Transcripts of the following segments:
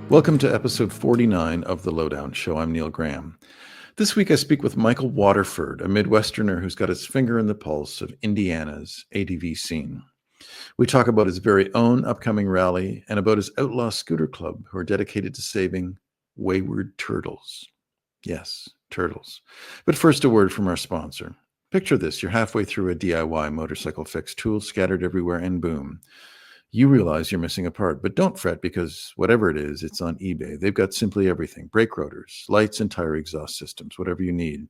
Welcome to episode 49 of The Lowdown Show. I'm Neil Graham. This week I speak with Michael Waterford, a Midwesterner who's got his finger in the pulse of Indiana's ADV scene. We talk about his very own upcoming rally and about his outlaw scooter club who are dedicated to saving wayward turtles. Yes, turtles. But first, a word from our sponsor. Picture this. You're halfway through a DIY motorcycle fix, tools scattered everywhere, and boom. You realize you're missing a part, but don't fret because whatever it is, it's on eBay. They've got simply everything: brake rotors, lights, and tire exhaust systems, whatever you need.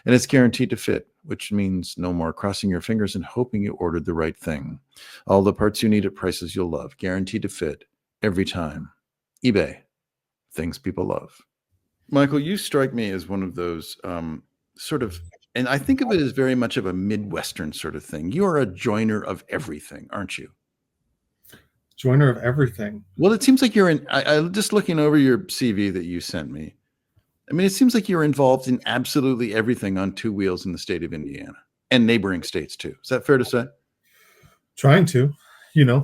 And it's guaranteed to fit, which means no more crossing your fingers and hoping you ordered the right thing. All the parts you need at prices you'll love, guaranteed to fit every time. eBay, things people love. Michael, you strike me as one of those sort of, and I think of it as very much of a Midwestern sort of thing. You are a joiner of everything, aren't you? Joiner of everything. Well, it seems like you're in. I just looking over your CV that you sent me. I mean, it seems like you're involved in absolutely everything on two wheels in the state of Indiana and neighboring states too. Is that fair to say? Trying to,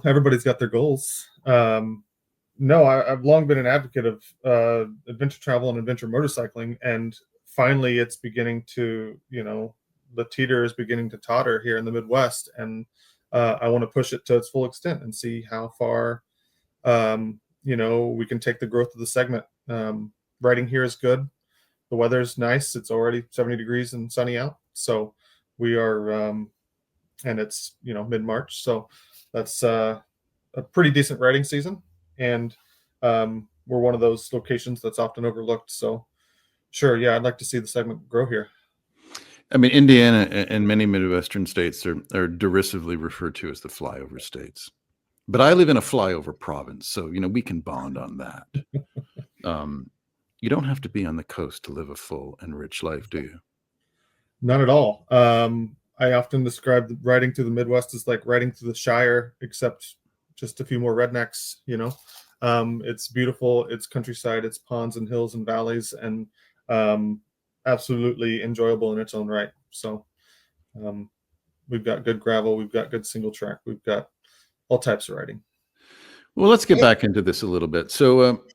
everybody's got their goals. No, I've long been an advocate of adventure travel and adventure motorcycling, and finally, it's beginning to, the teeter is beginning to totter here in the Midwest, and I want to push it to its full extent and see how far, we can take the growth of the segment. Riding here is good. The weather's nice. It's already 70 degrees and sunny out. So we are, and it's, mid-March. So that's a pretty decent riding season. And we're one of those locations that's often overlooked. So sure, yeah, I'd like to see the segment grow here. I mean, Indiana and many Midwestern states are derisively referred to as the flyover states. But I live in a flyover province, so, we can bond on that. You don't have to be on the coast to live a full and rich life, do you? Not at all. I often describe riding through the Midwest as like riding through the Shire, except just a few more rednecks, It's beautiful. It's countryside. It's ponds and hills and valleys, and absolutely enjoyable in its own right. So we've got good gravel, we've got good single track, we've got all types of riding. Well, let's get back into this a little bit. So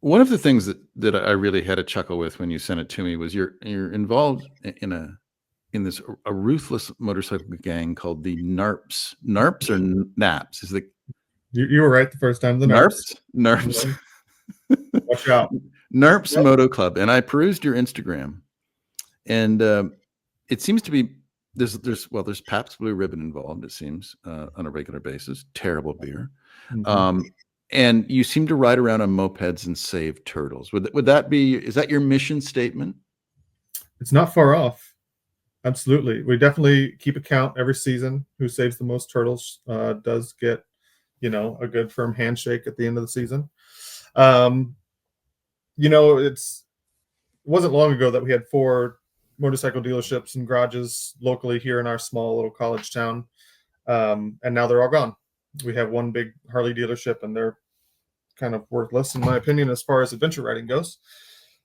one of the things that I really had a chuckle with when you sent it to me was you're involved in a ruthless motorcycle gang called the NARPs. NARPs or NAPs? Is you were right the first time. The NARPs. Watch out. NARPs Moto Club, and I perused your Instagram, and it seems to be there's Pabst Blue Ribbon involved. It seems on a regular basis. Terrible beer, and you seem to ride around on mopeds and save turtles. Would that be? Is that your mission statement? It's not far off. Absolutely, we definitely keep account every season. Who saves the most turtles does get, a good firm handshake at the end of the season. It wasn't long ago that we had 4 motorcycle dealerships and garages locally here in our small little college town. And now they're all gone. We have one big Harley dealership, and they're kind of worthless, in my opinion, as far as adventure riding goes.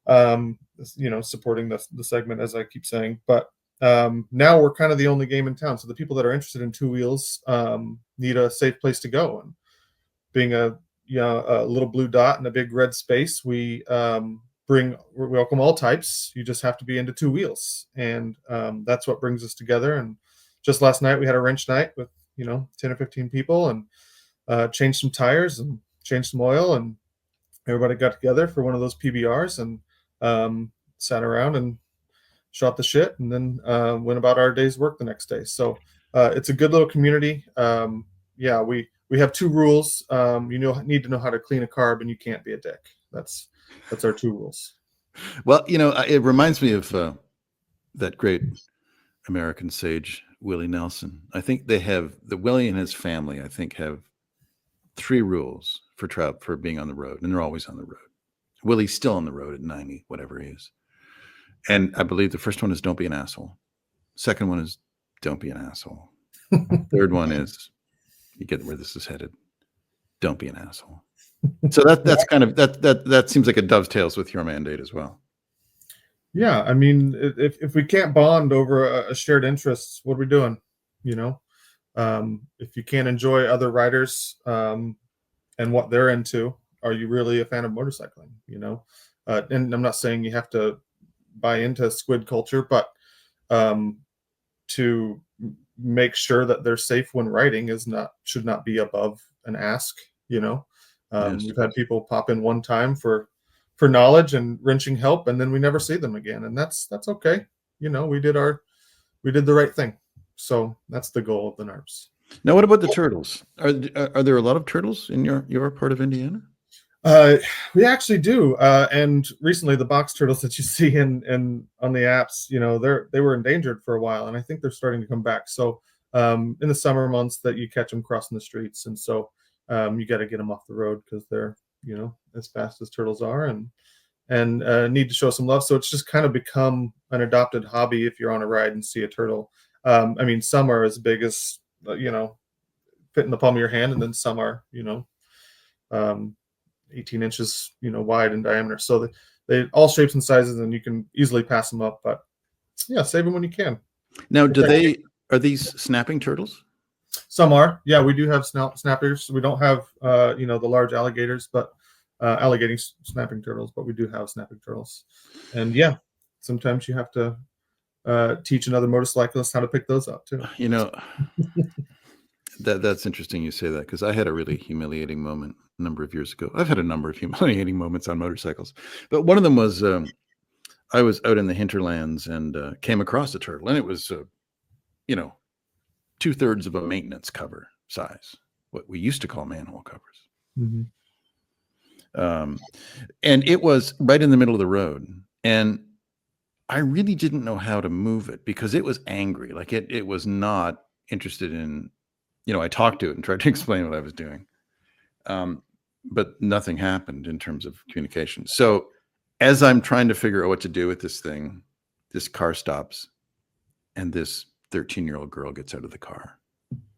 Supporting the segment, as I keep saying. But now we're kind of the only game in town. So the people that are interested in two wheels need a safe place to go. And being a little blue dot in a big red space, we welcome all types. You just have to be into two wheels, and that's what brings us together. And just last night we had a wrench night with 10 or 15 people, and changed some tires and changed some oil, and everybody got together for one of those PBRs and sat around and shot the shit, and then went about our day's work the next day. So it's a good little community. We have 2 rules. You need to know how to clean a carb, and you can't be a dick. That's our 2 rules. Well, it reminds me of that great American sage, Willie Nelson. I think they have Willie and his family, I think, have 3 rules for being on the road, and they're always on the road. Willie's still on the road at 90, whatever he is. And I believe the first one is don't be an asshole. Second one is don't be an asshole. Third one is, you get where this is headed, don't be an asshole. So that's kind of that seems like it dovetails with your mandate as well. Yeah, I mean, if we can't bond over a shared interest, what are we doing? If you can't enjoy other riders and what they're into, are you really a fan of motorcycling? And I'm not saying you have to buy into squid culture, but to make sure that they're safe when riding should not be above an ask. Yes. We've had people pop in one time for knowledge and wrenching help, and then we never see them again, and that's okay. We did the right thing. So that's the goal of the NARPs. Now, what about the turtles? Are there a lot of turtles in your part of Indiana? We actually do, and recently the box turtles that you see in on the apps, they were endangered for a while, and I think they're starting to come back. So in the summer months that you catch them crossing the streets, and so you got to get them off the road because they're as fast as turtles are, and need to show some love. So it's just kind of become an adopted hobby if you're on a ride and see a turtle. I mean, some are as big as fit in the palm of your hand, and then some are 18 inches wide in diameter. So they all shapes and sizes, and you can easily pass them up. But yeah, save them when you can. Now, are these snapping turtles? Some are. Yeah, we do have snappers. We don't have the large alligators, but alligator snapping turtles, but we do have snapping turtles. And yeah, sometimes you have to teach another motorcyclist how to pick those up too. That's interesting you say that, because I had a really humiliating moment a number of years ago. I've had a number of humiliating moments on motorcycles, but one of them was I was out in the hinterlands and came across a turtle, and it was 2/3 of a maintenance cover size, what we used to call manhole covers. Mm-hmm. And it was right in the middle of the road, and I really didn't know how to move it because it was angry. Like it was not interested in, I talked to it and tried to explain what I was doing. But nothing happened in terms of communication. So as I'm trying to figure out what to do with this thing, this car stops, and this 13-year-old girl gets out of the car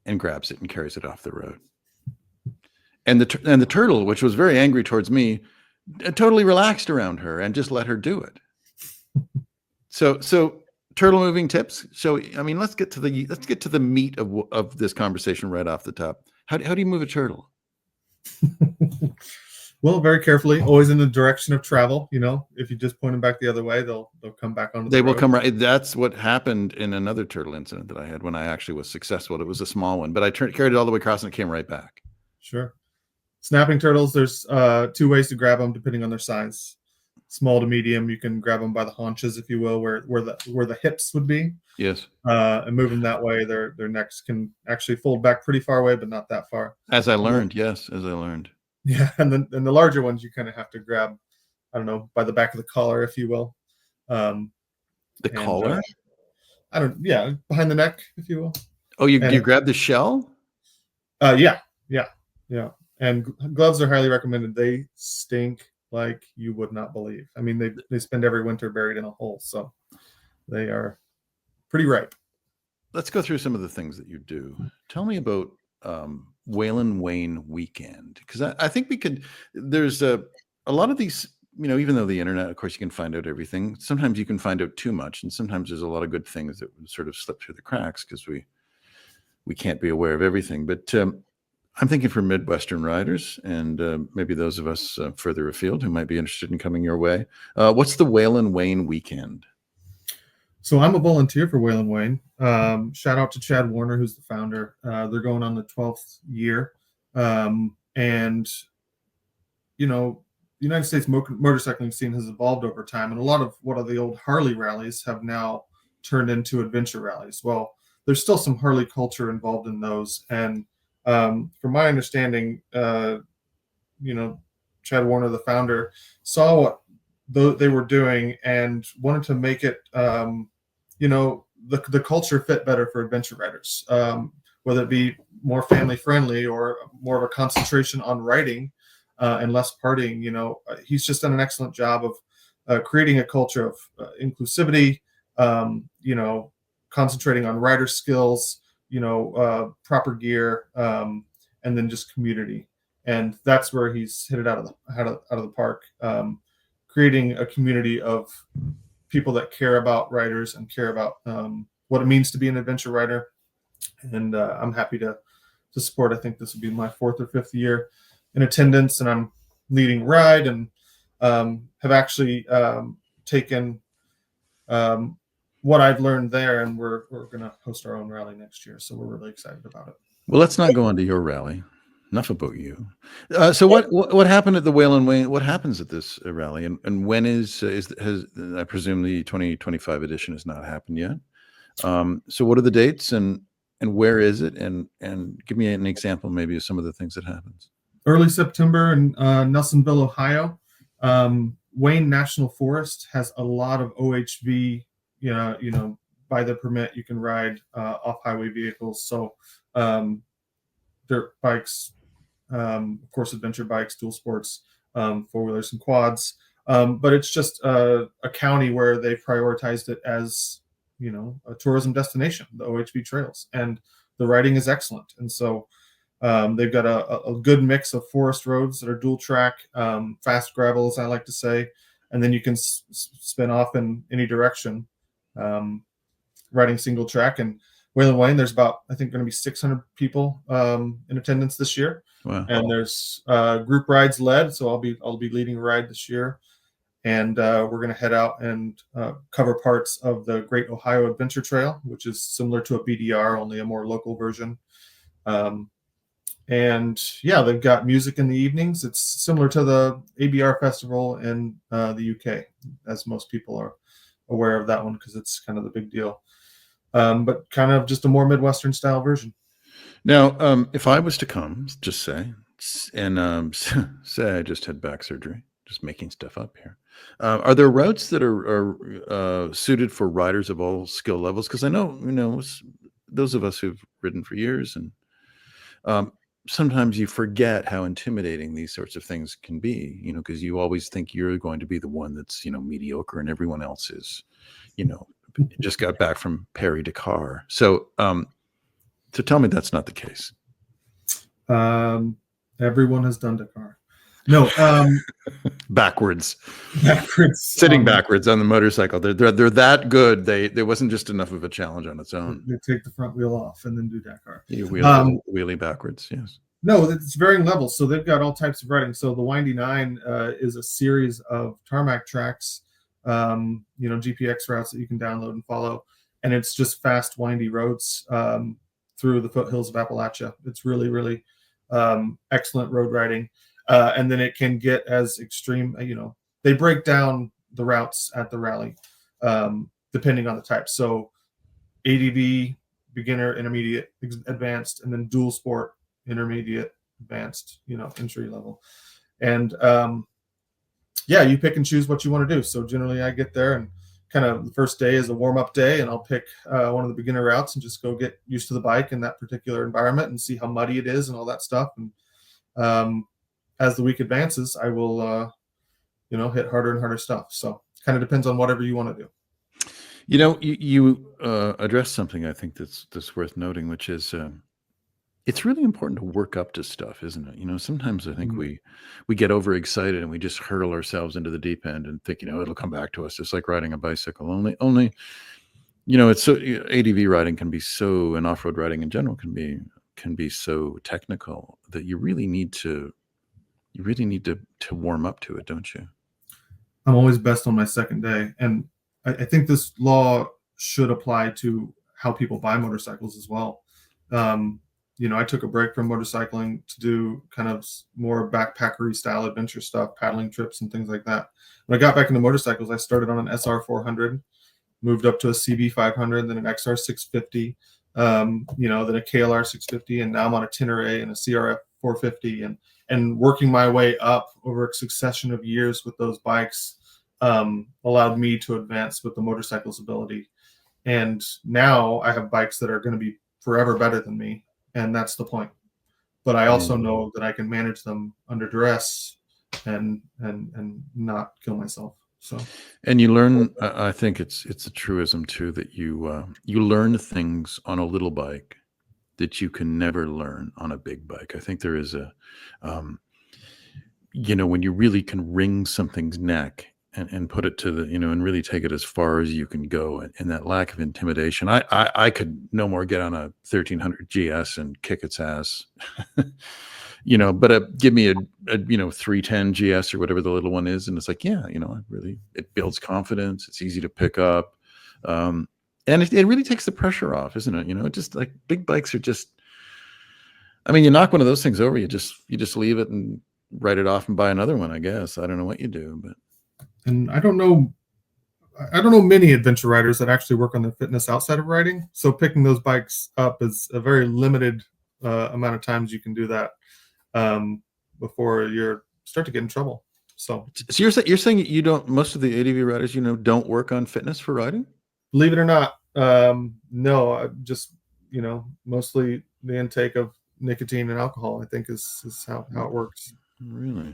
and grabs it and carries it off the road. And the turtle, which was very angry towards me, totally relaxed around her and just let her do it. So turtle moving tips. So I mean, let's get to the meat of this conversation right off the top. How do you move a turtle? Well, very carefully, always in the direction of travel. If you just point them back the other way, they'll come back onto the road. They will come right. That's what happened in another turtle incident that I had when I actually was successful. It was a small one, but I carried it all the way across and it came right back. Sure. Snapping turtles, there's 2 ways to grab them depending on their size. Small to medium, you can grab them by the haunches, if you will, where the hips would be. Yes. And move them that way. Their necks can actually fold back pretty far away, but not that far. As I learned, yes, as I learned. Yeah, and then the larger ones you kind of have to grab, I don't know, by the back of the collar, if you will. The collar? Behind the neck, if you will. Oh, you grab the shell? Yeah. And gloves are highly recommended. They stink like you would not believe. I mean, they spend every winter buried in a hole, so they are pretty ripe. Let's go through some of the things that you do. Tell me about Waylon Wayne Weekend, because I think we could. There's a lot of these. Even though the internet, of course, you can find out everything. Sometimes you can find out too much, and sometimes there's a lot of good things that would sort of slip through the cracks because we can't be aware of everything. But I'm thinking for Midwestern riders and maybe those of us further afield who might be interested in coming your way. What's the Waylon Wayne Weekend? So I'm a volunteer for Waylon Wayne. Shout out to Chad Warner, who's the founder. They're going on the 12th year. And, the United States motorcycling scene has evolved over time. And a lot of what are the old Harley rallies have now turned into adventure rallies. Well, there's still some Harley culture involved in those. And from my understanding, Chad Warner, the founder, saw what they were doing and wanted to make it, the culture fit better for adventure riders, whether it be more family friendly or more of a concentration on riding and less partying. He's just done an excellent job of creating a culture of inclusivity, concentrating on rider skills, proper gear, and then just community. And that's where he's hit it out of the park. Creating a community of people that care about riders and care about what it means to be an adventure rider. And I'm happy to support. I think this will be my 4th or 5th year in attendance, and I'm leading ride, and have actually taken what I've learned there, and we're going to host our own rally next year. So we're really excited about it. Well, let's not go on to your rally. Enough about you. So what happened at the Whale and Wayne? What happens at this rally, and when has I presume the 2025 edition has not happened yet? So what are the dates, and where is it, and give me an example maybe of some of the things that happens. Early September in Nelsonville, Ohio. Wayne National Forest has a lot of OHV. By the permit, you can ride off-highway vehicles. So dirt bikes, of course, adventure bikes, dual sports, four-wheelers and quads. But it's just a county where they prioritized it as, a tourism destination, the OHV trails. And the riding is excellent. And so they've got a good mix of forest roads that are dual track, fast gravel, as I like to say. And then you can spin off in any direction, riding single track. And Whale and Wayne, there's about, I think, going to be 600 people in attendance this year. Wow. And there's group rides led, so I'll be leading a ride this year, and we're going to head out and cover parts of the Great Ohio Adventure Trail, which is similar to a BDR, only a more local version. And yeah, they've got music in the evenings. It's similar to the ADV-er festival in the UK, as most people are aware of that one because it's kind of the big deal. But kind of just a more Midwestern style version. Now, if I was to come, just say, and say I just had back surgery, just making stuff up here. Are there routes that are suited for riders of all skill levels? Because I know, those of us who've ridden for years, and sometimes you forget how intimidating these sorts of things can be, because you always think you're going to be the one that's, mediocre, and everyone else is, just got back from Paris Dakar. So tell me that's not the case. Everyone has done Dakar. No, backwards, sitting backwards on the motorcycle. They're that good. There wasn't just enough of a challenge on its own. They take the front wheel off and then do Dakar. Wheelie baupwards. Yes. No, it's varying levels. So they've got all types of riding. So the Windy Nine is a series of tarmac tracks, GPX routes that you can download and follow, and it's just fast, windy roads through the foothills of Appalachia. It's really, really excellent road riding. And then it can get as extreme, they break down the routes at the rally depending on the type. So ADV, beginner, intermediate, advanced, and then dual sport, intermediate, advanced, entry level. And you pick and choose what you want to do. So generally I get there, and kind of the first day is a warm-up day, and I'll pick one of the beginner routes and just go get used to the bike in that particular environment and see how muddy it is and all that stuff. And as the week advances, I will, hit harder and harder stuff. So kind of depends on whatever you want to do. You addressed something I think that's worth noting, which is it's really important to work up to stuff, isn't it? Sometimes I think we get overexcited and we just hurl ourselves into the deep end and think, it'll come back to us, just like riding a bicycle. Only, it's so ADV riding can be so, and off-road riding in general can be so technical that you really need to warm up to it, don't you? I'm always best on my second day, and I think this law should apply to how people buy motorcycles as well. I took a break from motorcycling to do kind of more backpackery style adventure stuff, paddling trips and things like that. When I got back into motorcycles, I started on an SR 400, moved up to a CB 500, then an XR 650, then a KLR 650, and now I'm on a Tenere and a CRF 450, and working my way up over a succession of years with those bikes allowed me to advance with the motorcycle's ability. And now I have bikes that are going to be forever better than me, and that's the point. But I also know that I can manage them under duress and not kill myself. So, and you learn, I think it's a truism too, that you learn things on a little bike that you can never learn on a big bike. I think there is a when you really can wring something's neck and put it to the, and really take it as far as you can go, and that lack of intimidation. I could no more get on a 1300 GS and kick its ass but give me a 310 GS or whatever the little one is, and it's like, yeah, it builds confidence. It's easy to pick up, and it really takes the pressure off, isn't it? It just like big bikes are just. I mean, you knock one of those things over, you just leave it and write it off and buy another one. I guess I don't know what you do, but. And I don't know many adventure riders that actually work on their fitness outside of riding. So picking those bikes up is a very limited amount of times you can do that before you start to get in trouble. So you're saying you don't. Most of the ADV riders, don't work on fitness for riding. Believe it or not, no. Just mostly the intake of nicotine and alcohol, I think, is how it works. Really.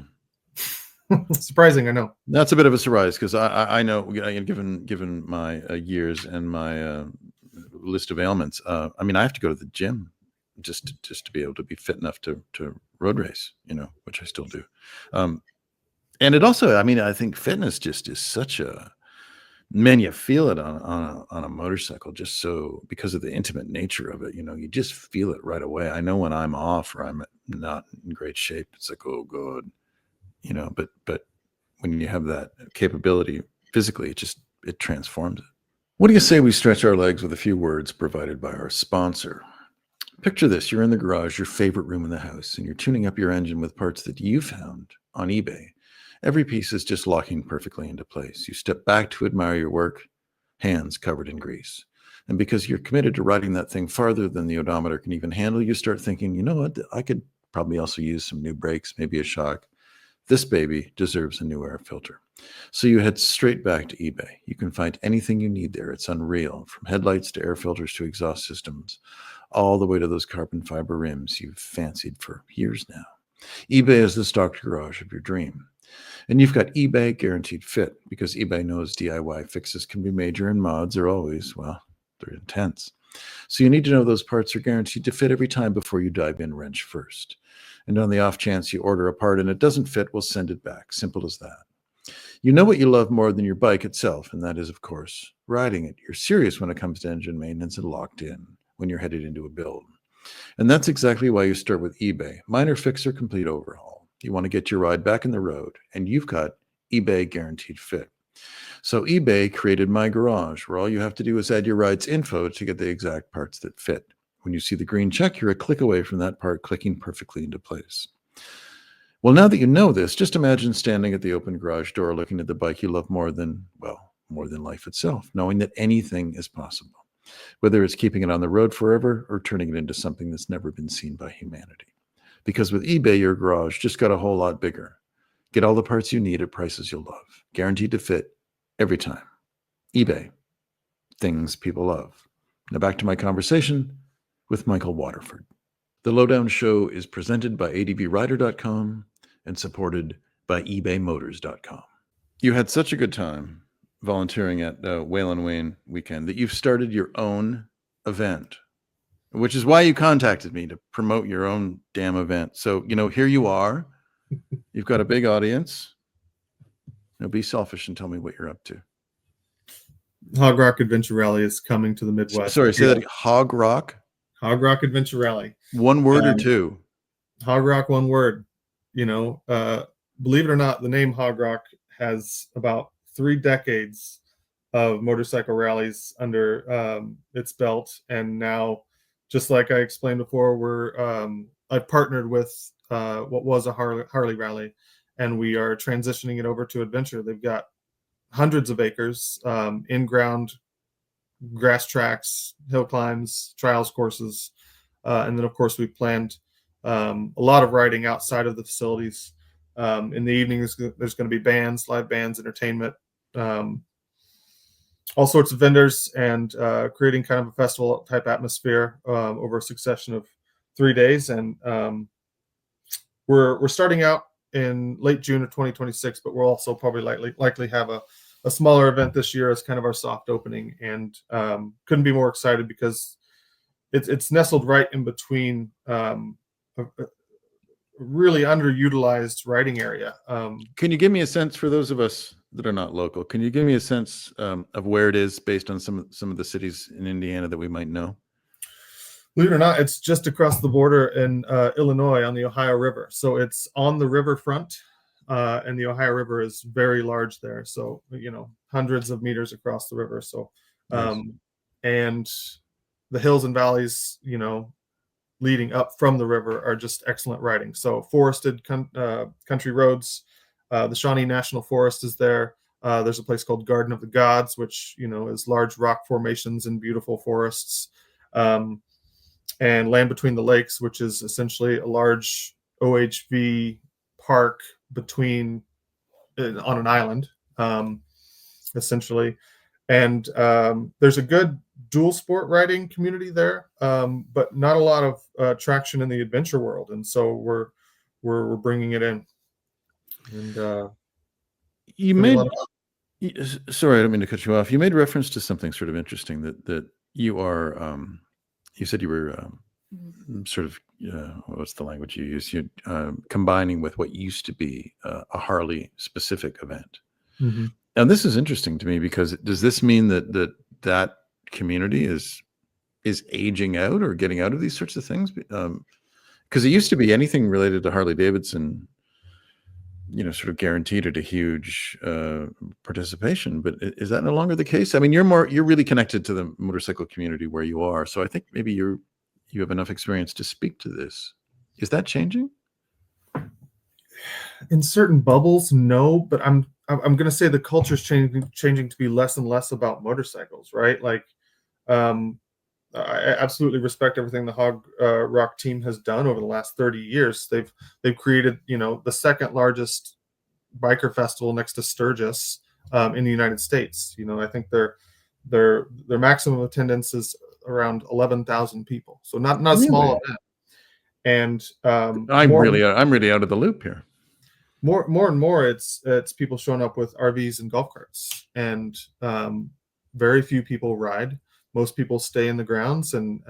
Surprising, I know. That's a bit of a surprise because I know, given my years and my list of ailments. I mean, I have to go to the gym just to be able to be fit enough to road race, which I still do. And it also, I mean, I think fitness just is such a, man, you feel it on a motorcycle just so because of the intimate nature of it. You just feel it right away. I know when I'm off or I'm not in great shape, it's like, oh God. But when you have that capability physically, it transforms it. What do you say we stretch our legs with a few words provided by our sponsor? Picture this: you're in the garage, your favorite room in the house, and you're tuning up your engine with parts that you found on eBay. Every piece is just locking perfectly into place. You step back to admire your work, hands covered in grease. And because you're committed to riding that thing farther than the odometer can even handle, you start thinking, you know what, I could probably also use some new brakes, maybe a shock. This baby deserves a new air filter. So you head straight back to eBay. You can find anything you need there. It's unreal, from headlights to air filters to exhaust systems, all the way to those carbon fiber rims you've fancied for years now. eBay is the stock garage of your dream. And you've got eBay Guaranteed Fit, because eBay knows DIY fixes can be major and mods are always, well, they're intense. So you need to know those parts are guaranteed to fit every time before you dive in wrench first. And on the off chance you order a part and it doesn't fit, we'll send it back. Simple as that. You know what you love more than your bike itself, and that is, of course, riding it. You're serious when it comes to engine maintenance and locked in when you're headed into a build. And that's exactly why you start with eBay. Minor fix or complete overhaul. You want to get your ride back in the road, and you've got eBay Guaranteed Fit. So eBay created My Garage, where all you have to do is add your ride's info to get the exact parts that fit. When you see the green check, you're a click away from that part clicking perfectly into place. Well, now that you know this, just imagine standing at the open garage door looking at the bike you love more than life itself, knowing that anything is possible, whether it's keeping it on the road forever or turning it into something that's never been seen by humanity. Because with eBay, your garage just got a whole lot bigger. Get all the parts you need at prices you'll love, guaranteed to fit every time. eBay, things people love. Now back to my conversation with Michael Waterford. The Lowdown Show is presented by ADVrider.com and supported by ebaymotors.com. You had such a good time volunteering at Whalen Wayne weekend that you've started your own event, which is why you contacted me to promote your own damn event. So, here you are. You've got a big audience. Be selfish and tell me what you're up to. Hog Rock Adventure Rally is coming to the Midwest. Sorry, say that again. Hog Rock? Hog Rock Adventure Rally. One word or two? Hog Rock, one word. Believe it or not, the name Hog Rock has about 3 decades of motorcycle rallies under its belt. And now, just like I explained before, I've partnered with what was a Harley rally, and we are transitioning it over to adventure. They've got hundreds of acres, in-ground grass tracks, hill climbs, trials courses. And then, of course, we planned a lot of riding outside of the facilities. In the evening, there's going to be bands, live bands, entertainment, all sorts of vendors, and creating kind of a festival type atmosphere over a succession of 3 days. And we're starting out in late June of 2026, but we'll also probably likely have a smaller event this year as kind of our soft opening. And couldn't be more excited because it's nestled right in between a really underutilized riding area. Can you give me a sense, for those of us that are not local, can you give me a sense of where it is based on some of the cities in Indiana that we might know? Believe it or not, it's just across the border in Illinois on the Ohio River. So it's on the riverfront, and the Ohio River is very large there. So, hundreds of meters across the river. So, Yes. and the hills and valleys, leading up from the river are just excellent riding. So forested country roads. The Shawnee National Forest is there. There's a place called Garden of the Gods, which is large rock formations and beautiful forests. And Land Between the Lakes, which is essentially a large OHV park on an island, essentially. And there's a good dual sport riding community there, but not a lot of traction in the adventure world. And so we're bringing it in. And You made, sorry, I don't mean to cut you off. You made reference to something sort of interesting that you are, you said you were sort of, what's the language you use? You combining with what used to be a Harley specific event. Mm-hmm. And this is interesting to me because does this mean that community is aging out or getting out of these sorts of things? Because it used to be anything related to Harley Davidson, sort of guaranteed at a huge participation. But is that no longer the case? I mean, you're really connected to the motorcycle community where you are. So I think maybe you have enough experience to speak to this. Is that changing? In certain bubbles, no, but I'm going to say the culture's changing to be less and less about motorcycles, right? Like, I absolutely respect everything the Hog Rock team has done over the last 30 years. They've created, the second largest biker festival next to Sturgis in the United States. I think their maximum attendance is around 11,000 people, so not a small event. And I'm really out of the loop here. More and more, it's people showing up with RVs and golf carts, and very few people ride. Most people stay in the grounds and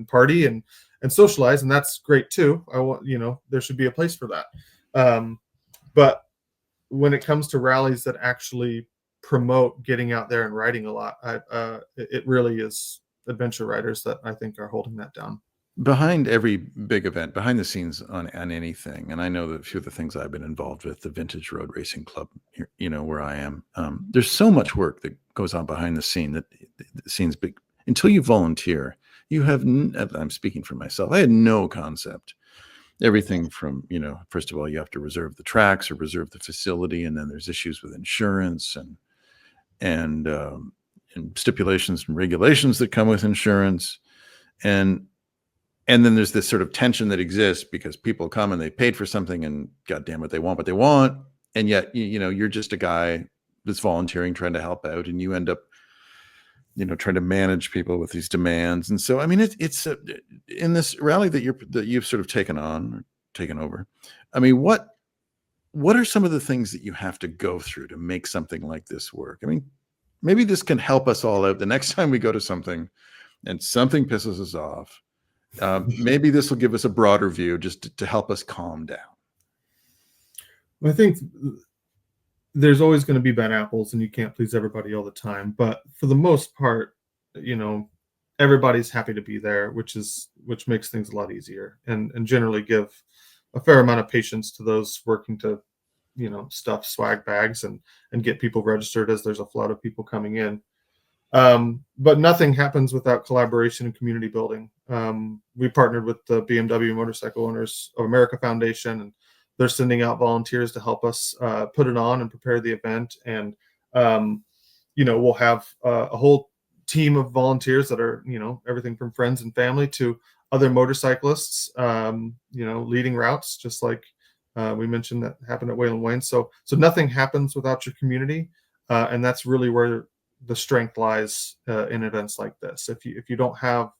party and socialize, and that's great too. There should be a place for that. But when it comes to rallies that actually promote getting out there and riding a lot, it really is adventure riders that I think are holding that down. Behind every big event, behind the scenes on anything, and I know that a few of the things I've been involved with, the Vintage Road Racing Club, here, where I am, there's so much work that goes on behind the scenes big. Until you volunteer, you have, I'm speaking for myself, I had no concept. Everything from, first of all, you have to reserve the tracks or reserve the facility, and then there's issues with insurance and stipulations and regulations that come with insurance. And then there's this sort of tension that exists because people come and they paid for something and God damn it, they want what they want. And yet, you're just a guy that's volunteering, trying to help out, and you end up, trying to manage people with these demands. And so, I mean, it's in this rally that you've sort of taken over. I mean, what are some of the things that you have to go through to make something like this work? I mean, maybe this can help us all out the next time we go to something and something pisses us off. Maybe this will give us a broader view just to help us calm down. I think there's always going to be bad apples and you can't please everybody all the time. But for the most part, everybody's happy to be there, which makes things a lot easier and generally give a fair amount of patience to those working to, stuff swag bags and get people registered as there's a flood of people coming in. But nothing happens without collaboration and community building. We partnered with the BMW Motorcycle Owners of America Foundation, and they're sending out volunteers to help us put it on and prepare the event. And, we'll have a whole team of volunteers that are, everything from friends and family to other motorcyclists, leading routes, just like we mentioned that happened at Wayland Wayne. So nothing happens without your community. And that's really where the strength lies in events like this. If you don't have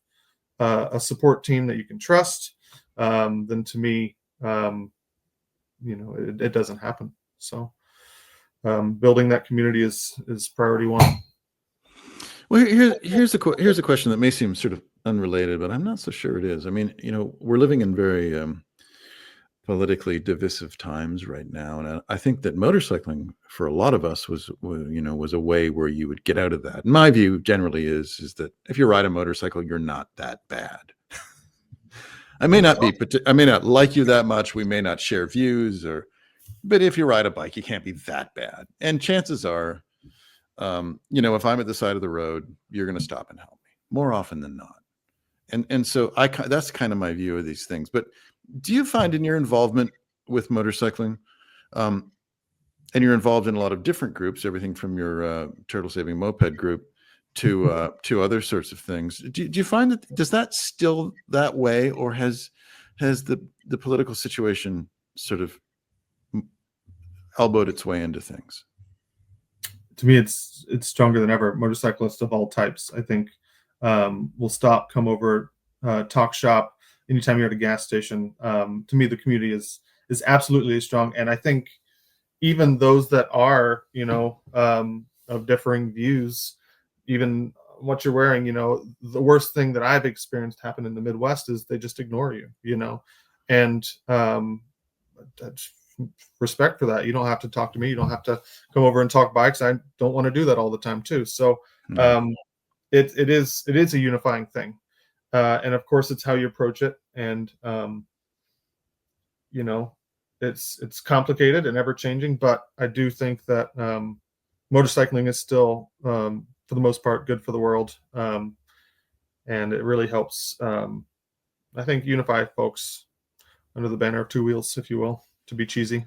a support team that you can trust, then to me, it doesn't happen. So building that community is priority one. Well, here's a question that may seem sort of unrelated, but I'm not so sure it is. I mean, we're living in very politically divisive times right now, and I think that motorcycling for a lot of us was a way where you would get out of that. And my view generally is that if you ride a motorcycle, you're not that bad. I may not be, I may not like you that much. We may not share views, but if you ride a bike, you can't be that bad. And chances are, if I'm at the side of the road, you're going to stop and help me more often than not. And so that's kind of my view of these things. But do you find in your involvement with motorcycling, and you're involved in a lot of different groups, everything from your turtle saving moped group to other sorts of things. Do you find does that still that way, or has the political situation sort of elbowed its way into things? To me, it's stronger than ever. Motorcyclists of all types, I think, will stop, come over, talk shop anytime you're at a gas station. To me, the community is absolutely as strong, and I think even those that are, of differing views, even what you're wearing, the worst thing that I've experienced happen in the Midwest is they just ignore you, and respect for that. You don't have to talk to me. You don't have to come over and talk bikes. I don't want to do that all the time too. So it is a unifying thing, and of course it's how you approach it, and it's complicated and ever changing, but I do think that motorcycling is still, for the most part, good for the world, and it really helps, I think, unify folks under the banner of two wheels, if you will, to be cheesy.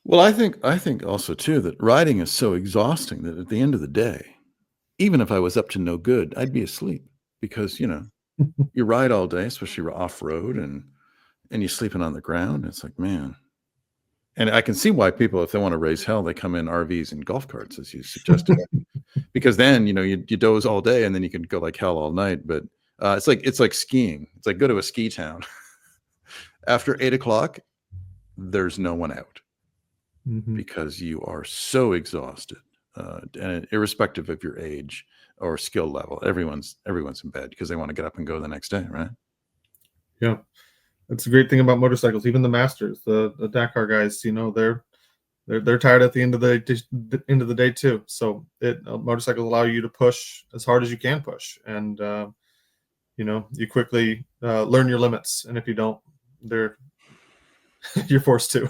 Well, I think also too that riding is so exhausting that at the end of the day, even if I was up to no good, I'd be asleep, because you ride all day, especially off road, and you're sleeping on the ground. It's like, man. And I can see why people, if they want to raise hell, they come in RVs and golf carts, as you suggested, because then you doze all day and then you can go like hell all night. But it's like skiing. It's like go to a ski town. After 8 o'clock, there's no one out, because you are so exhausted, and irrespective of your age or skill level, everyone's in bed because they want to get up and go the next day, right? Yeah. That's the great thing about motorcycles. Even the masters, the Dakar guys, they're tired at the end of the day too. So motorcycles allow you to push as hard as you can push, and you quickly learn your limits. And if you don't, you're forced to.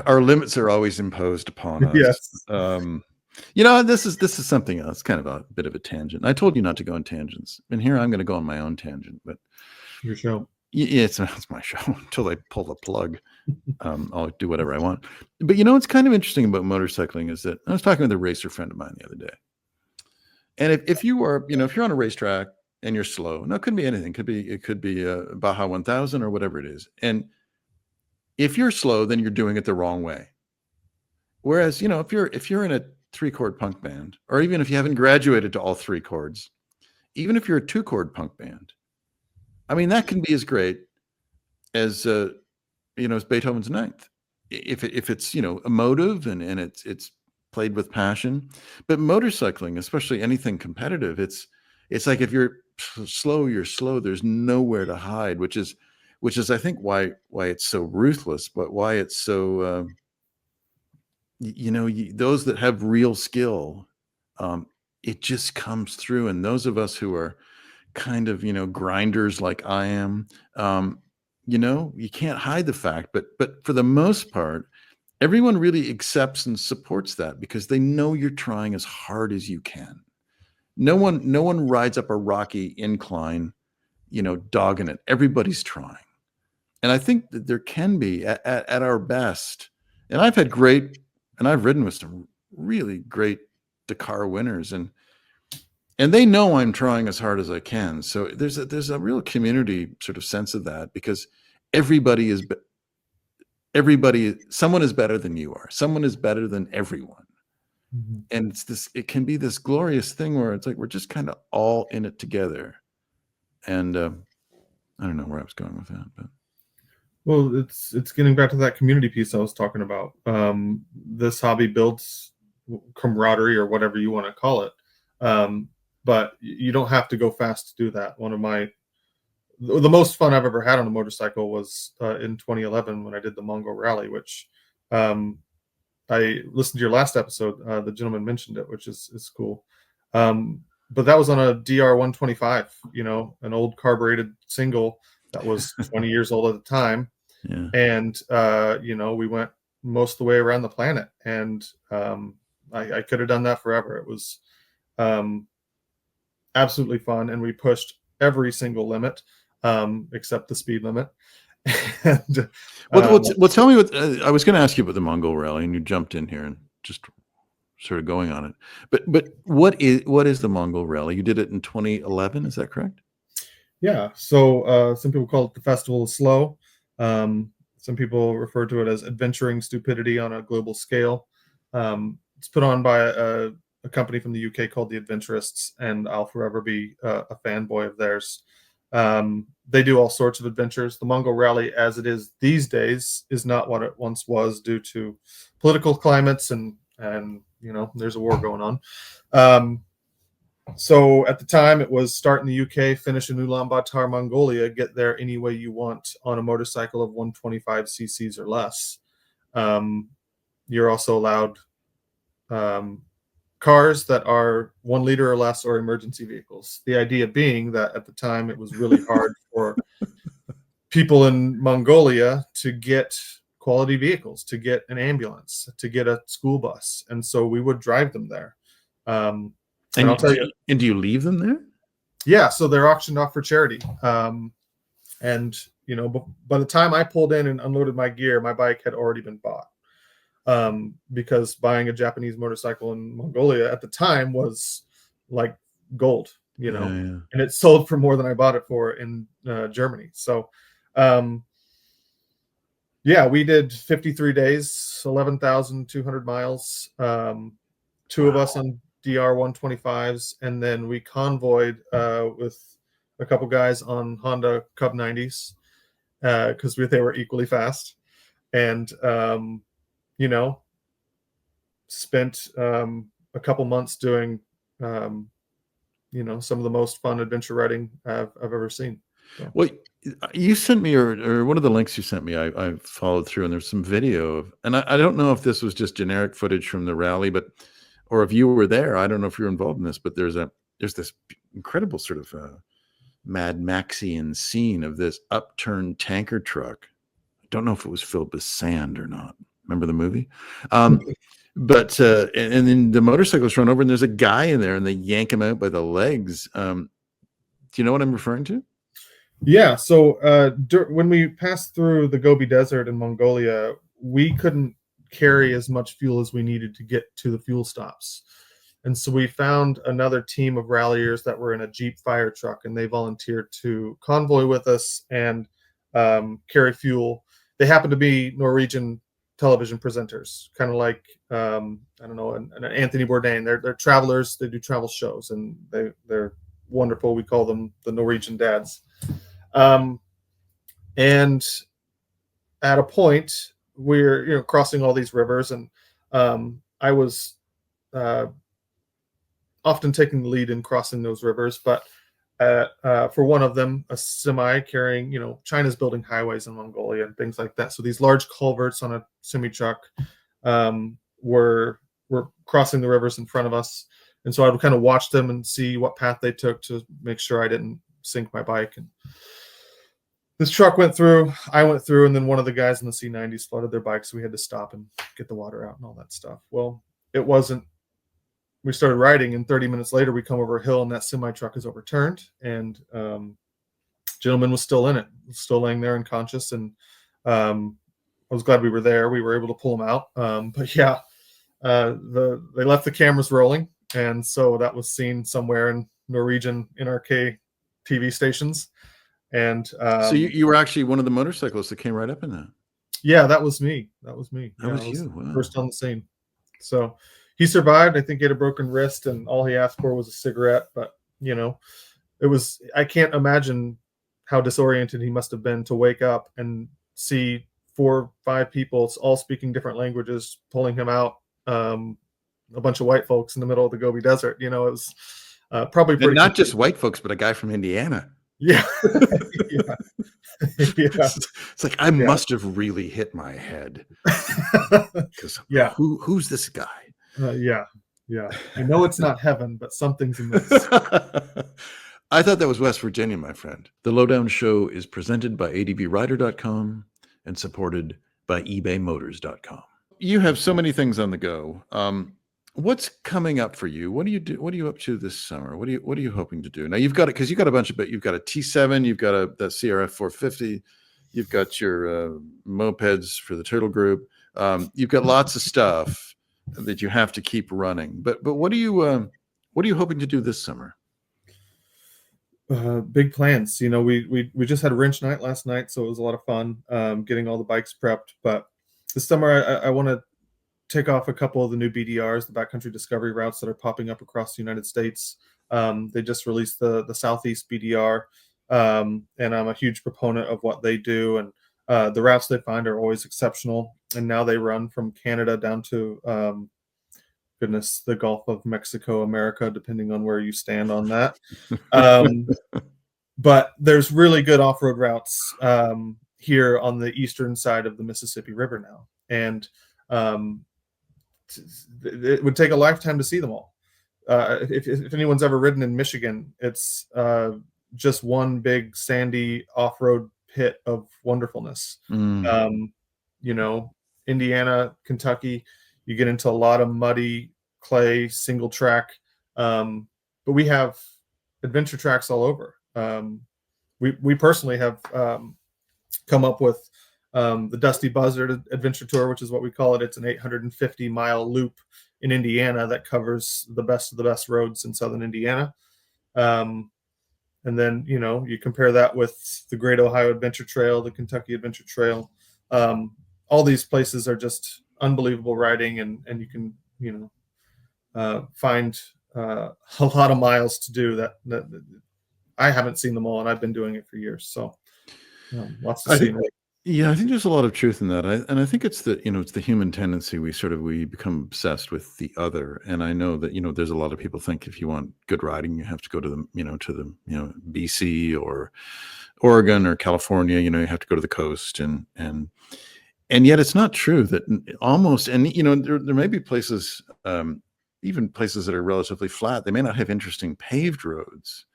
Our limits are always imposed upon us. Yes. This is something else, kind of a bit of a tangent. I told you not to go on tangents, and here I'm going to go on my own tangent. But your show. Yeah, it's my show until they pull the plug. I'll do whatever I want. But what's kind of interesting about motorcycling is that I was talking with a racer friend of mine the other day, and if you are, if you're on a racetrack and you're slow, now it could be anything. It could be Baja 1000 or whatever it is, and if you're slow, then you're doing it the wrong way. Whereas if you're in a 3-chord punk band, or even if you haven't graduated to all 3 chords, even if you're a 2-chord punk band, I mean, that can be as great as as Beethoven's Ninth, if it's emotive and it's played with passion. But motorcycling, especially anything competitive, it's like if you're slow, you're slow. There's nowhere to hide, which is I think why it's so ruthless, but why it's so those that have real skill, it just comes through, and those of us who are kind of grinders like I am, you can't hide the fact, but for the most part, everyone really accepts and supports that, because they know you're trying as hard as you can. No one rides up a rocky incline dogging it. Everybody's trying. And I think that there can be at our best, and I've ridden with some really great Dakar winners, and they know I'm trying as hard as I can. So there's a real community sort of sense of that, because someone is better than you are. Someone is better than everyone. And it can be this glorious thing where it's like, we're just kind of all in it together. And I don't know where I was going with that, but. Well, it's getting back to that community piece I was talking about. This hobby builds camaraderie, or whatever you want to call it. But you don't have to go fast to do that. The most fun I've ever had on a motorcycle was in 2011 when I did the Mongol Rally, which I listened to your last episode. The gentleman mentioned it, which is cool. But that was on a DR 125, an old carbureted single that was 20 years old at the time. Yeah. And, we went most of the way around the planet. And I could have done that forever. It was absolutely fun. And we pushed every single limit except the speed limit. And Well, tell me what I was going to ask you about the Mongol Rally, and you jumped in here and just sort of going on it. But what is the Mongol Rally? You did it in 2011, is that correct? yeah, so some people call it the Festival of Slow. Some people refer to it as adventuring stupidity on a global scale. It's put on by a company from the UK called the Adventurists, and I'll forever be a fanboy of theirs. They do all sorts of adventures. The Mongol Rally, as it is these days, is not what it once was due to political climates and there's a war going on. So at the time, it was start in the UK, finish in Ulaanbaatar, Mongolia, get there any way you want on a motorcycle of 125 cc's or less. You're also allowed cars that are 1 liter or less, or emergency vehicles. The idea being that at the time it was really hard for people in Mongolia to get quality vehicles, to get an ambulance, to get a school bus. And so we would drive them there. And I'll tell you. And do you leave them there? Yeah, so they're auctioned off for charity. And by the time I pulled in and unloaded my gear, my bike had already been bought. Because buying a Japanese motorcycle in Mongolia at the time was like gold, and it sold for more than I bought it for in Germany. So, we did 53 days, 11,200 miles, 2 of us on DR 125s, and then we convoyed with a couple guys on Honda Cub 90s because they were equally fast, and spent a couple months doing some of the most fun adventure riding I've ever seen. So. Well, you sent me, or one of the links you sent me, I followed through, and there's some video of, and I don't know if this was just generic footage from the rally, or if you were there. I don't know if you're involved in this, but there's this incredible sort of Mad Maxian scene of this upturned tanker truck. I don't know if it was filled with sand or not. Remember the movie? But and then the motorcyclists run over, and there's a guy in there, and they yank him out by the legs. Do you know what I'm referring to? Yeah. So when we passed through the Gobi Desert in Mongolia, we couldn't carry as much fuel as we needed to get to the fuel stops. And so we found another team of ralliers that were in a Jeep fire truck, and they volunteered to convoy with us and carry fuel. They happened to be Norwegian television presenters, kind of like an Anthony Bourdain. They're travelers. They do travel shows, and they're wonderful. We call them the Norwegian dads. And at a point, we're crossing all these rivers, and I was often taking the lead in crossing those rivers, but for one of them, a semi carrying, China's building highways in Mongolia and things like that. So these large culverts on a semi truck were crossing the rivers in front of us. And so I would kind of watch them and see what path they took to make sure I didn't sink my bike. And this truck went through, I went through, and then one of the guys in the C90s flooded their bike. So we had to stop and get the water out and all that stuff. Well, it wasn't. We started riding, and 30 minutes later, we come over a hill, and that semi truck is overturned, and gentleman was still in it, still laying there unconscious. And I was glad we were there. We were able to pull him out. But yeah, they left the cameras rolling, and so that was seen somewhere in Norwegian NRK TV stations. And so you were actually one of the motorcyclists that came right up in that. Yeah, that was me. That was you. Wow. First on the scene. So he survived. I think he had a broken wrist, and all he asked for was a cigarette. But it was. I can't imagine how disoriented he must have been to wake up and see 4 or 5 people all speaking different languages pulling him out. A bunch of white folks in the middle of the Gobi Desert. It was probably pretty. And not just white folks, but a guy from Indiana. Yeah. Yeah. It's like I must have really hit my head. Because who's this guy? Yeah. I know it's not heaven, but something's in this. I thought that was West Virginia, my friend. The Lowdown Show is presented by ADVrider.com and supported by ebaymotors.com. You have so many things on the go. What's coming up for you? What do you do? What are you up to this summer? What are you hoping to do? Now you've got it because you've got a bunch of it. You've got a T7, you've got that CRF 450, you've got your mopeds for the Turtle Group. You've got lots of stuff that you have to keep running. But what are you hoping to do this summer? Big plans. You know, we just had a wrench night last night, so it was a lot of fun getting all the bikes prepped. But this summer, I want to take off a couple of the new BDRs, the backcountry discovery routes that are popping up across the United States. They just released the Southeast BDR, and I'm a huge proponent of what they do. And the routes they find are always exceptional. And now they run from Canada down to the Gulf of Mexico, America, depending on where you stand on that. But there's really good off-road routes here on the eastern side of the Mississippi River now. And it would take a lifetime to see them all. If anyone's ever ridden in Michigan, it's just one big sandy off-road pit of wonderfulness. You know, Indiana, Kentucky, you get into a lot of muddy clay single track, but we have adventure tracks all over. We personally have come up with the Dusty Buzzard Adventure Tour, which is what we call it. It's an 850-mile loop in Indiana that covers the best of the best roads in southern Indiana. And then, you know, you compare that with the Great Ohio Adventure Trail, the Kentucky Adventure Trail. All these places are just unbelievable riding, and you can, you know, find a lot of miles to do that I haven't seen them all, and I've been doing it for years. So lots to see. Yeah, I think there's a lot of truth in that. I think it's the human tendency. We become obsessed with the other. And I know that, there's a lot of people think if you want good riding, you have to go to the, BC or Oregon or California, you have to go to the coast and yet it's not true that almost, and, there may be places, even places that are relatively flat, they may not have interesting paved roads,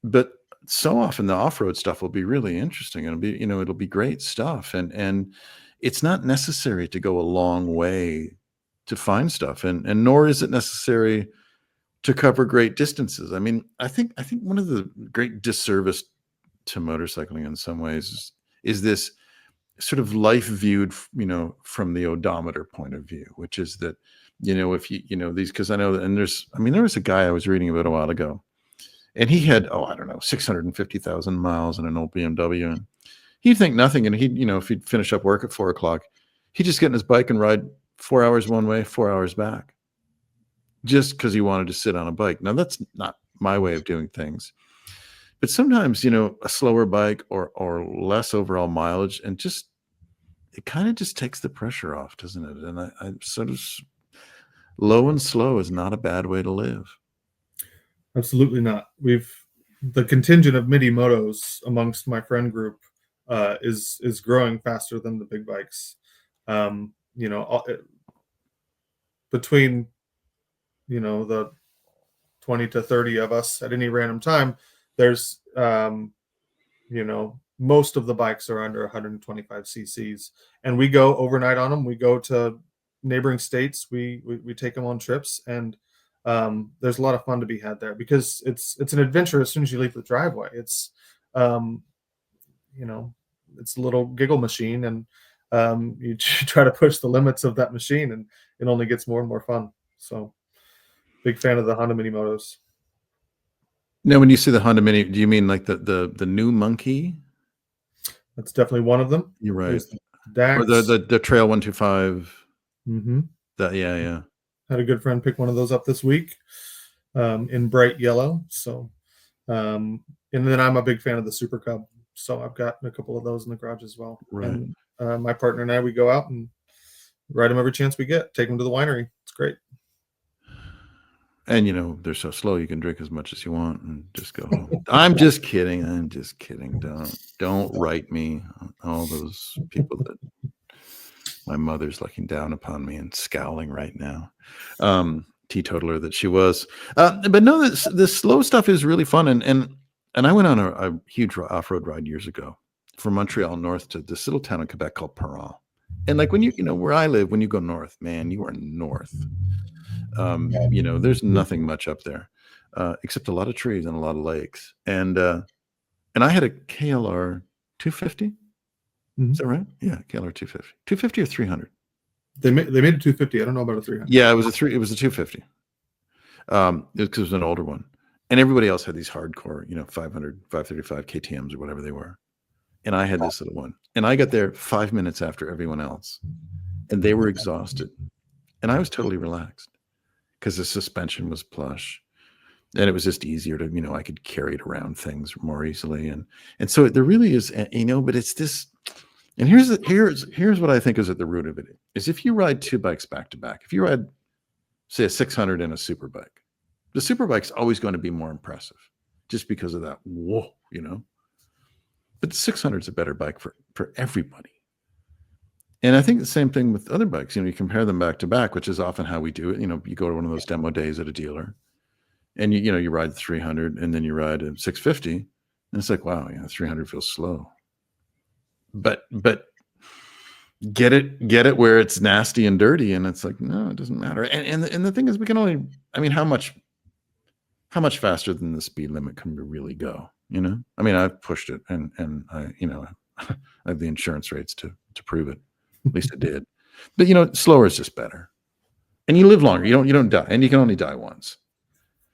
but so often the off-road stuff will be really interesting. It'll be great stuff. And it's not necessary to go a long way to find stuff. And nor is it necessary to cover great distances. I mean, I think one of the great disservice to motorcycling in some ways is this sort of life viewed, from the odometer point of view, which is that, if these, because I know that, and there was a guy I was reading about a while ago, and he had, 650,000 miles in an old BMW. And he'd think nothing. And he'd, if he'd finish up work at 4 o'clock, he'd just get in his bike and ride 4 hours one way, 4 hours back, just because he wanted to sit on a bike. Now, that's not my way of doing things. But sometimes, a slower bike or less overall mileage, and it kind of just takes the pressure off, doesn't it? And I sort of, low and slow is not a bad way to live. Absolutely not. The contingent of midi motos amongst my friend group is growing faster than the big bikes. Between the 20 to 30 of us at any random time, there's most of the bikes are under 125 cc's, and we go overnight on them. We go to neighboring states. We take them on trips, and there's a lot of fun to be had there because it's an adventure as soon as you leave the driveway. It's it's a little giggle machine, and you try to push the limits of that machine, and it only gets more and more fun. So big fan of the Honda Mini Motos. Now, when you say the Honda Mini, do you mean like the new Monkey? That's definitely one of them. You're right. Dax. Or the Trail 125. Mm-hmm. Yeah. Had a good friend pick one of those up this week in bright yellow. So, and then I'm a big fan of the Super Cub. So I've got a couple of those in the garage as well. Right. And my partner and I, we go out and ride them every chance we get. Take them to the winery. It's great. And they're so slow you can drink as much as you want and just go home. I'm just kidding. Don't write me, all those people that my mother's looking down upon me and scowling right now. teetotaler that she was. But no, this slow stuff is really fun. And I went on a huge off-road ride years ago from Montreal north to this little town in Quebec called Perron. And like when you know, where I live, when you go north, man, you are north. You know, there's nothing much up there, except a lot of trees and a lot of lakes. And I had a KLR 250. Is that right? Yeah, KLR 250. 250 or 300? They made a 250. I don't know about a 300. Yeah, it was a 250. Because it was an older one. And everybody else had these hardcore, you know, 500, 535 KTMs or whatever they were. And I had this little one. And I got there 5 minutes after everyone else. And they were exhausted. And I was totally relaxed because the suspension was plush. And it was just easier to, you know, I could carry it around things more easily. And so there really is, you know, but it's this. And here's what I think is at the root of it is if you ride two bikes back to back, if you ride, say, a 600 and a super bike, the super bike's always going to be more impressive just because of that. Whoa, you know, but the 600 is a better bike for everybody. And I think the same thing with other bikes. You know, you compare them back to back, which is often how we do it. You know, you go to one of those demo days at a dealer and you know, you ride the 300 and then you ride a 650 and it's like, wow, yeah, 300 feels slow. But get it where it's nasty and dirty, and it's like, no, it doesn't matter. And the thing is, we can only, I mean, how much faster than the speed limit can we really go? You know, I mean, I've pushed it, and I, you know, I have the insurance rates to prove it. At least I did. But you know, slower is just better, and you live longer. You don't die, and you can only die once.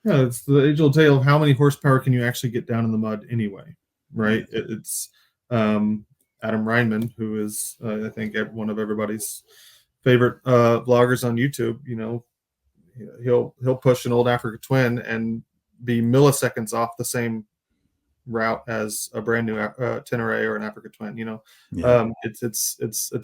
Yeah, it's the age-old tale of how many horsepower can you actually get down in the mud anyway, right? It's Adam Reinman, who is I think one of everybody's favorite vloggers on YouTube. You know, he'll push an old Africa Twin and be milliseconds off the same route as a brand new Tenere or an Africa Twin. You know, yeah. It's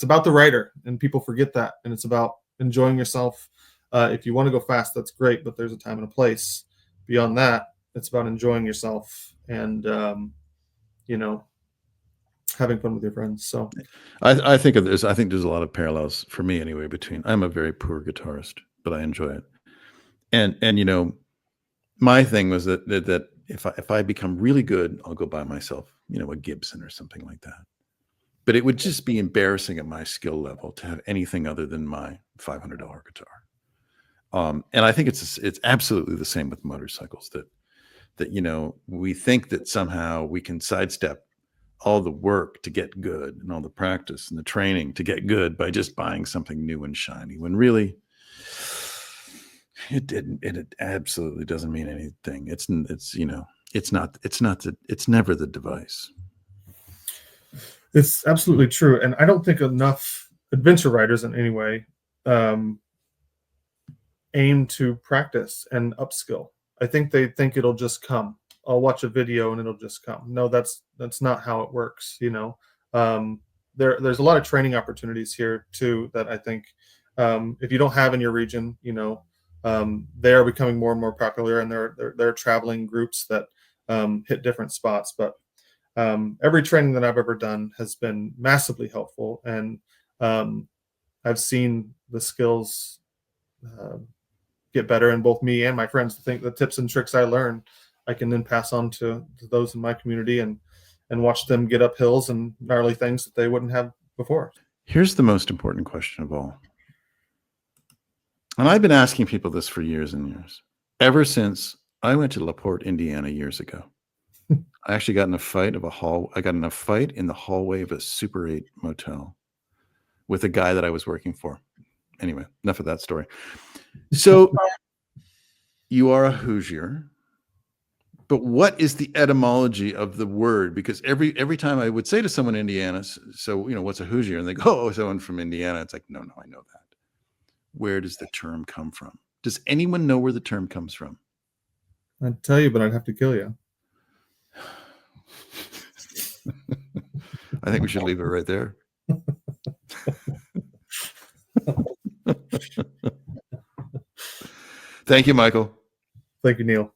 about the rider, and people forget that, and it's about enjoying yourself. If you want to go fast, that's great, but there's a time and a place. Beyond that, it's about enjoying yourself and you know, having fun with your friends. So I think there's a lot of parallels for me anyway between, I'm a very poor guitarist, but I enjoy it. And you know, my thing was that if I become really good, I'll go buy myself, you know, a Gibson or something like that. But it would just be embarrassing at my skill level to have anything other than my $500 guitar. And I think it's absolutely the same with motorcycles, that you know, we think that somehow we can sidestep all the work to get good and all the practice and the training to get good by just buying something new and shiny, when really it absolutely doesn't mean anything. It's you know, it's never the device. It's absolutely true. And I don't think enough adventure riders in any way aim to practice and upskill. I think they think it'll just come. I'll watch a video and it'll just come. No, that's not how it works. You know, there's a lot of training opportunities here too that I think if you don't have in your region, you know, they are becoming more and more popular, and there are traveling groups that hit different spots. But every training that I've ever done has been massively helpful, and I've seen the skills get better in both me and my friends. To think the tips and tricks I learn, I can then pass on to those in my community and watch them get up hills and gnarly things that they wouldn't have before. Here's the most important question of all. And I've been asking people this for years and years, ever since I went to LaPorte, Indiana years ago. I actually got in a fight in the hallway of a Super 8 motel with a guy that I was working for. Anyway, enough of that story. So you are a Hoosier, but what is the etymology of the word? Because every time I would say to someone in Indiana, so, you know, what's a Hoosier? And they go, oh, someone from Indiana. It's like, no, I know that. Where does the term come from? Does anyone know where the term comes from? I'd tell you, but I'd have to kill you. I think we should leave it right there. Thank you, Michael. Thank you, Neil.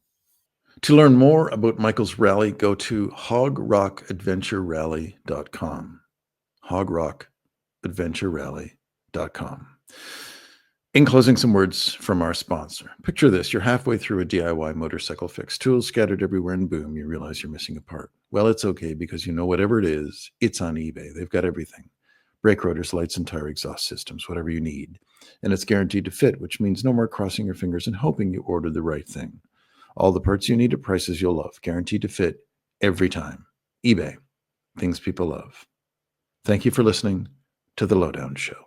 To learn more about Michael's rally, go to hogrockadventurerally.com. hogrockadventurerally.com. In closing, some words from our sponsor. Picture this. You're halfway through a DIY motorcycle fix. Tools scattered everywhere, and boom, you realize you're missing a part. Well, it's okay, because you know whatever it is, it's on eBay. They've got everything. Brake rotors, lights, and tire exhaust systems, whatever you need. And it's guaranteed to fit, which means no more crossing your fingers and hoping you ordered the right thing. All the parts you need at prices you'll love, guaranteed to fit every time. eBay, things people love. Thank you for listening to The Lowdown Show.